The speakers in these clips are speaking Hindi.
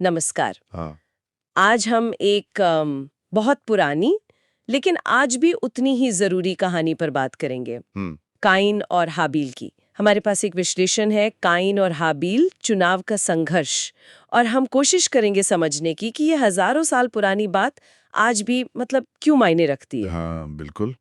नमस्कार। हाँ। आज हम एक बहुत पुरानी लेकिन आज भी उतनी ही जरूरी कहानी पर बात करेंगे। काइन और हाबील की। हमारे पास एक विश्लेषण है, काइन और हाबील, चुनाव का संघर्ष। और हम कोशिश करेंगे समझने की कि ये हजारों साल पुरानी बात आज भी क्यों मायने रखती है। हाँ, बिल्कुल।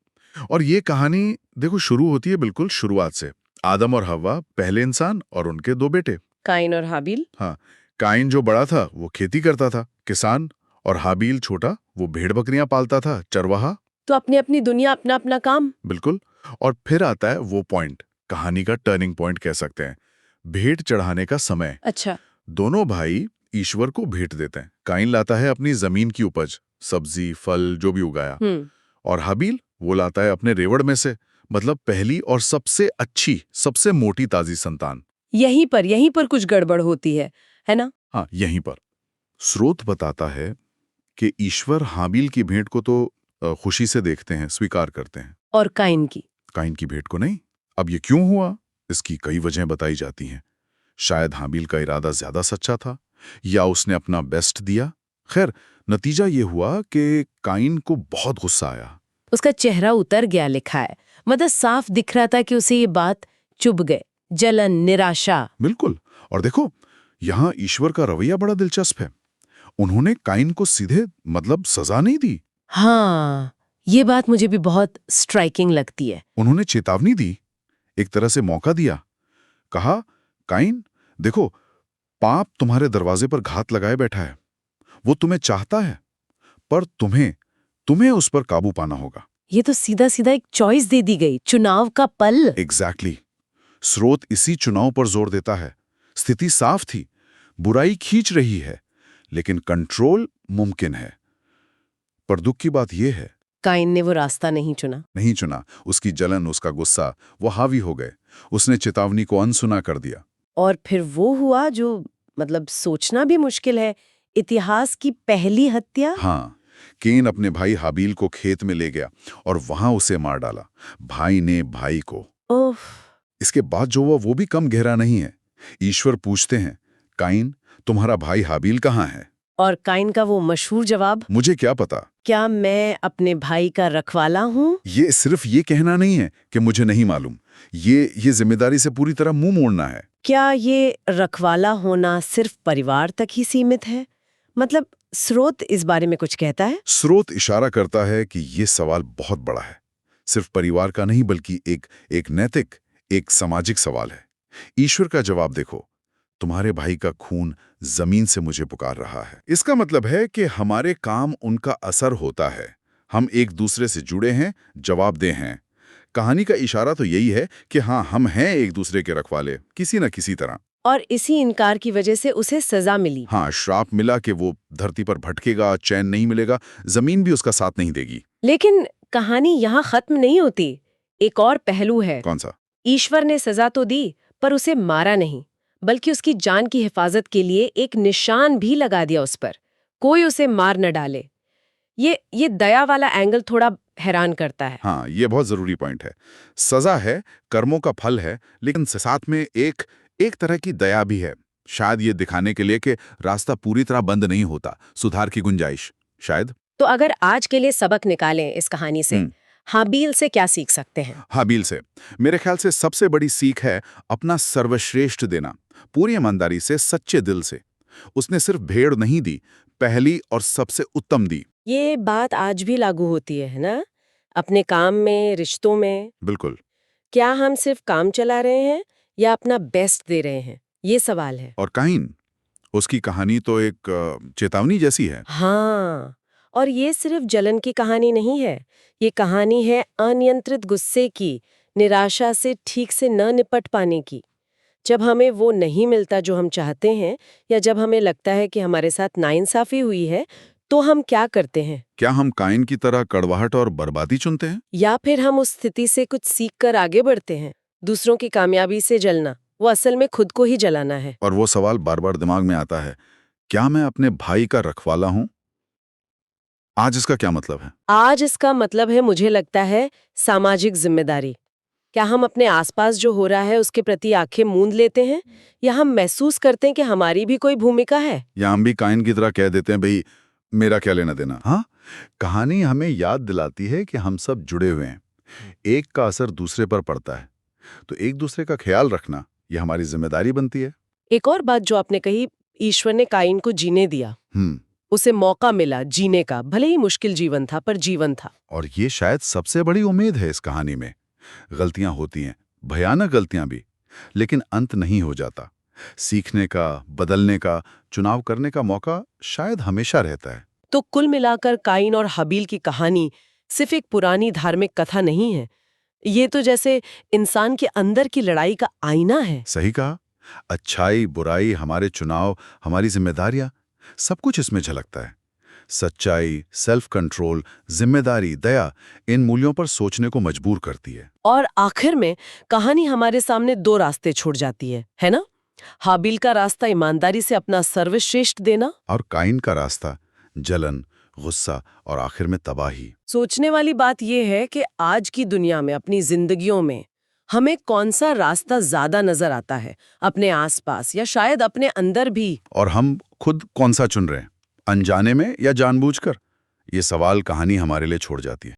और ये कहानी देखो शुरू होती है बिल्कुल शुरुआत से। आदम और हव्वा, पहले इंसान और उनके दो बेटे। काइन और हाबील। हाँ, काइन जो बड़ा था वो खेती करता था, किसान। और हाबील छोटा, वो भेड़ बकरियां पालता था, चरवाहा। तो अपनी अपनी दुनिया, अपना अपना काम। बिल्कुल। और फिर आता है वो पॉइंट, कहानी का टर्निंग पॉइंट कह सकते हैं, भेंट चढ़ाने का समय। अच्छा। दोनों भाई ईश्वर को भेंट देते हैं। काइन लाता है अपनी जमीन की उपज, सब्जी फल जो भी उगाया। और हाबील वो लाता है अपने रेवड़ में से, मतलब पहली और सबसे अच्छी, सबसे मोटी ताजी संतान। यहीं पर कुछ गड़बड़ होती है ना? हाँ, यहीं पर स्रोत बताता है कि ईश्वर हाबील की भेंट को तो खुशी से देखते हैं, स्वीकार करते हैं। और काइन की? काइन की भेंट को नहीं। अब ये क्यों हुआ, इसकी कई वजहें बताई जाती हैं। शायद हाबील का इरादा ज्यादा सच्चा था, या उसने अपना बेस्ट दिया। खैर, नतीजा ये हुआ कि काइन को बहुत गुस्सा आया। उसका चेहरा उतर गया, लिखा है। साफ दिख रहा था कि उसे ये बात चुभ गए। जलन, निराशा। बिल्कुल। और देखो, यहाँ ईश्वर का रवैया बड़ा दिलचस्प है। उन्होंने काइन को सीधे सजा नहीं दी। हाँ, ये बात मुझे भी बहुत स्ट्राइकिंग लगती है। उन्होंने चेतावनी दी, एक तरह से मौका दिया। कहा, काइन देखो, पाप तुम्हारे दरवाजे पर घात लगाए बैठा है। वो तुम्हें चाहता है, पर तुम्हें तुम्हें उस पर काबू पाना होगा। ये तो सीधा सीधा एक चॉइस दे दी गई, चुनाव का पल। एग्जैक्टली। स्रोत इसी चुनाव पर जोर देता है। स्थिति साफ थी, बुराई खींच रही है, लेकिन कंट्रोल मुमकिन है। पर दुख की बात यह है, काइन ने वो रास्ता नहीं चुना। उसकी जलन, उसका गुस्सा, वो हावी हो गए। उसने चेतावनी को अनसुना कर दिया। और फिर वो हुआ जो सोचना भी मुश्किल है, इतिहास की पहली हत्या। हाँ, केन अपने भाई हाबील को खेत में ले गया और वहां उसे मार डाला, भाई ने भाई को। ओफ। इसके बाद जो हुआ वो भी कम गहरा नहीं है। ईश्वर पूछते हैं, काइन तुम्हारा भाई हाबील कहाँ है? और काइन का वो मशहूर जवाब, मुझे क्या पता। क्या मैं अपने भाई का रखवाला हूँ? ये सिर्फ ये कहना नहीं है कि मुझे नहीं मालूम, ये जिम्मेदारी से पूरी तरह मुंह मोड़ना है। क्या ये रखवाला होना सिर्फ परिवार तक ही सीमित है? स्रोत इस बारे में कुछ कहता है? स्रोत इशारा करता है कि ये सवाल बहुत बड़ा है, सिर्फ परिवार का नहीं बल्कि एक नैतिक, एक सामाजिक सवाल है। ईश्वर का जवाब देखो, तुम्हारे भाई का खून जमीन से मुझे पुकार रहा है। इसका मतलब है कि हमारे काम उनका असर होता है। हम एक दूसरे से जुड़े हैं, जवाबदेह हैं। कहानी का इशारा तो यही है कि हाँ, हम हैं एक दूसरे के रखवाले, किसी न किसी तरह। और इसी इनकार की वजह से उसे सजा मिली। हाँ, श्राप मिला कि वो धरती पर भटकेगा, चैन नहीं मिलेगा, जमीन भी उसका साथ नहीं देगी। लेकिन कहानी यहाँ खत्म नहीं होती। एक और पहलू है। कौन सा? ईश्वर ने सजा तो दी, पर उसे मारा नहीं, बल्कि उसकी जान की हिफाजत के लिए एक निशान भी लगा दिया उस पर, कोई उसे मार न डाले। ये दया वाला एंगल थोड़ा हैरान करता है। हाँ, ये बहुत जरूरी पॉइंट है। सजा है, कर्मों का फल है, लेकिन साथ में एक तरह की दया भी है। शायद ये दिखाने के लिए कि रास्ता पूरी तरह बंद नहीं होता, सुधार की गुंजाइश शायद। तो अगर आज के लिए सबक निकालें इस कहानी से, हाबील से क्या सीख सकते हैं? हाबील से मेरे ख्याल से सबसे बड़ी सीख है अपना सर्वश्रेष्ठ देना, पूरी ईमानदारी से, सच्चे दिल से। उसने सिर्फ भेड़ नहीं दी, पहली और सबसे उत्तम दी। ये बात आज भी लागू होती है ना? अपने काम में, रिश्तों में। बिल्कुल। क्या हम सिर्फ काम चला रहे हैं या अपना बेस्ट दे रहे हैं, ये सवाल है। और काइन, उसकी कहानी तो एक चेतावनी जैसी है। हाँ, और ये सिर्फ जलन की कहानी नहीं है, ये कहानी है अनियंत्रित गुस्से की, निराशा से ठीक से न निपट पाने की। जब हमें वो नहीं मिलता जो हम चाहते हैं, या जब हमें लगता है कि हमारे साथ नाइंसाफी हुई है, तो हम क्या करते हैं? क्या हम काइन की तरह कड़वाहट और बर्बादी चुनते हैं? या फिर हम उस स्थिति से कुछ सीख कर आगे बढ़ते हैं? दूसरों की कामयाबी से जलना, वो असल में खुद को ही जलाना है। और वो सवाल बार बार दिमाग में आता है, क्या मैं अपने भाई का रखवाला हूं? आज इसका क्या मतलब है? आज इसका मतलब है, मुझे लगता है, सामाजिक जिम्मेदारी। क्या हम अपने आसपास जो हो रहा है उसके प्रति आंखें मूंद लेते हैं, या हम महसूस करते हैं कि हमारी भी कोई भूमिका है? या हम भी काइन की तरह कह देते हैं, भाई मेरा क्या लेना देना। हाँ, कहानी हमें याद दिलाती है कि हम सब जुड़े हुए हैं, एक का असर दूसरे पर पड़ता है, तो एक दूसरे का ख्याल रखना ये हमारी जिम्मेदारी बनती है। एक और बात जो आपने कही, ईश्वर ने काइन को जीने दिया, उसे मौका मिला जीने का, भले ही मुश्किल जीवन था पर जीवन था। और ये शायद सबसे बड़ी उम्मीद है इस कहानी में। गलतियां होती हैं, भयानक गलतियां भी, लेकिन अंत नहीं हो जाता। सीखने का, बदलने का, चुनाव करने का मौका शायद हमेशा रहता है। तो कुल मिलाकर काइन और हाबील की कहानी सिर्फ एक पुरानी धार्मिक कथा नहीं है, ये तो जैसे इंसान के अंदर की लड़ाई का आईना है। सही कहा। अच्छाई, बुराई, हमारे चुनाव, हमारी जिम्मेदारियां, सब कुछ इसमें झलकता है। सच्चाई, सेल्फ कंट्रोल, जिम्मेदारी, दया, इन मूल्यों पर सोचने को मजबूर करती है। और आखिर में कहानी हमारे सामने दो रास्ते छोड़ जाती है ना? हाबील का रास्ता ईमानदारी से अपना सर्वश्रेष्ठ देना, और काइन का रास्ता जलन, गुस्सा और आखिर में तबाही। सोचने वाली बात यह है कि आज की दुनिया में, अपनी जिंदगियों में हमें कौन सा रास्ता ज्यादा नजर आता है, अपने आसपास या शायद अपने अंदर भी? और हम खुद कौन सा चुन रहे हैं, अनजाने में या जानबूझकर? ये सवाल कहानी हमारे लिए छोड़ जाती है।